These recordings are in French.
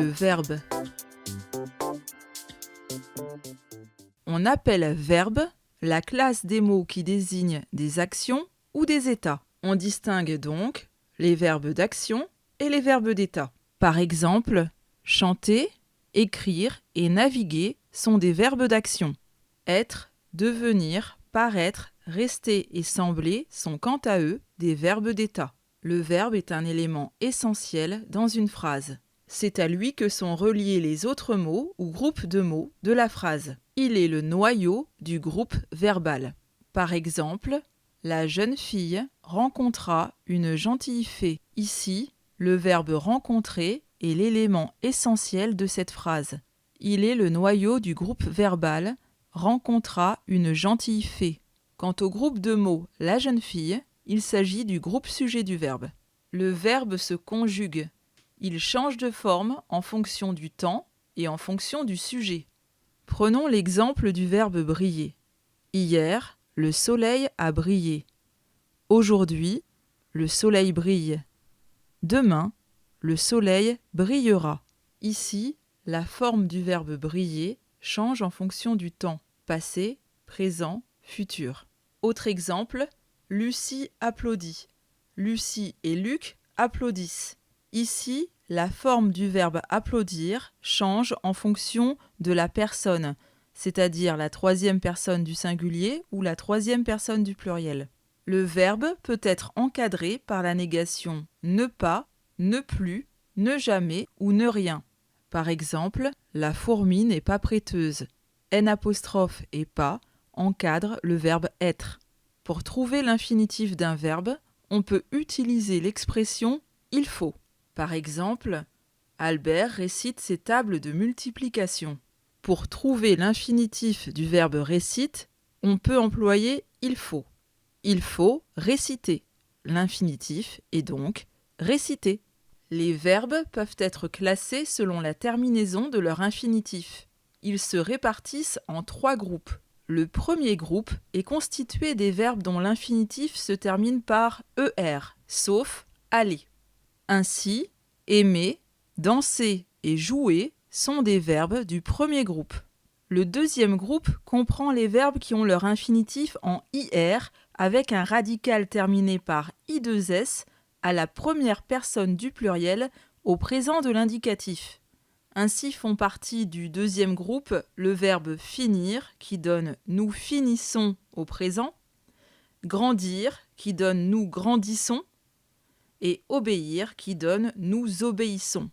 Le verbe. On appelle verbe la classe des mots qui désignent des actions ou des états. On distingue donc les verbes d'action et les verbes d'état. Par exemple, chanter, écrire et naviguer sont des verbes d'action. Être, devenir, paraître, rester et sembler sont quant à eux des verbes d'état. Le verbe est un élément essentiel dans une phrase. C'est à lui que sont reliés les autres mots ou groupes de mots de la phrase. Il est le noyau du groupe verbal. Par exemple, la jeune fille rencontra une gentille fée. Ici, le verbe rencontrer est l'élément essentiel de cette phrase. Il est le noyau du groupe verbal rencontra une gentille fée. Quant au groupe de mots la jeune fille, il s'agit du groupe sujet du verbe. Le verbe se conjugue. Il change de forme en fonction du temps et en fonction du sujet. Prenons l'exemple du verbe briller. Hier, le soleil a brillé. Aujourd'hui, le soleil brille. Demain, le soleil brillera. Ici, la forme du verbe briller change en fonction du temps, passé, présent, futur. Autre exemple, Lucie applaudit. Lucie et Luc applaudissent. Ici, la forme du verbe applaudir change en fonction de la personne, c'est-à-dire la troisième personne du singulier ou la troisième personne du pluriel. Le verbe peut être encadré par la négation ne pas, ne plus, ne jamais ou ne rien. Par exemple, la fourmi n'est pas prêteuse. N' et pas encadre le verbe être. Pour trouver l'infinitif d'un verbe, on peut utiliser l'expression il faut. Par exemple, Albert récite ses tables de multiplication. Pour trouver l'infinitif du verbe récite, on peut employer il faut. Il faut réciter. L'infinitif est donc réciter. Les verbes peuvent être classés selon la terminaison de leur infinitif. Ils se répartissent en 3 groupes. Le premier groupe est constitué des verbes dont l'infinitif se termine par er, sauf aller. Ainsi, aimer, danser et jouer sont des verbes du premier groupe. Le deuxième groupe comprend les verbes qui ont leur infinitif en ir avec un radical terminé par i2s à la première personne du pluriel au présent de l'indicatif. Ainsi font partie du deuxième groupe le verbe finir qui donne nous finissons au présent, grandir qui donne nous grandissons et obéir qui donne nous obéissons.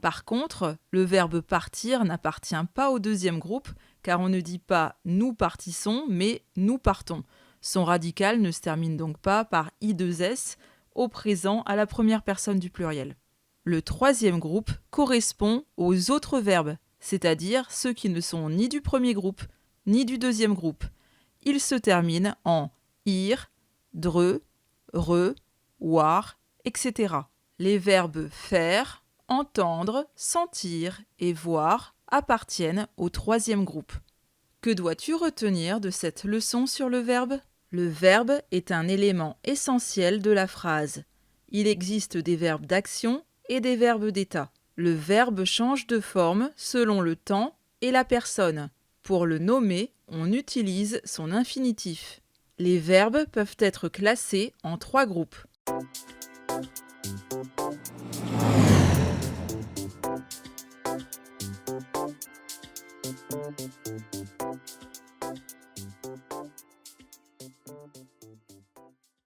Par contre, le verbe partir n'appartient pas au deuxième groupe car on ne dit pas nous partissons mais nous partons. Son radical ne se termine donc pas par i2s au présent à la première personne du pluriel. Le troisième groupe correspond aux autres verbes, c'est-à-dire ceux qui ne sont ni du premier groupe ni du deuxième groupe. Ils se terminent en ir, dre, re, war, etc. Les verbes faire, entendre, sentir et voir appartiennent au troisième groupe. Que dois-tu retenir de cette leçon sur le verbe ? Le verbe est un élément essentiel de la phrase. Il existe des verbes d'action et des verbes d'état. Le verbe change de forme selon le temps et la personne. Pour le nommer, on utilise son infinitif. Les verbes peuvent être classés en 3 groupes.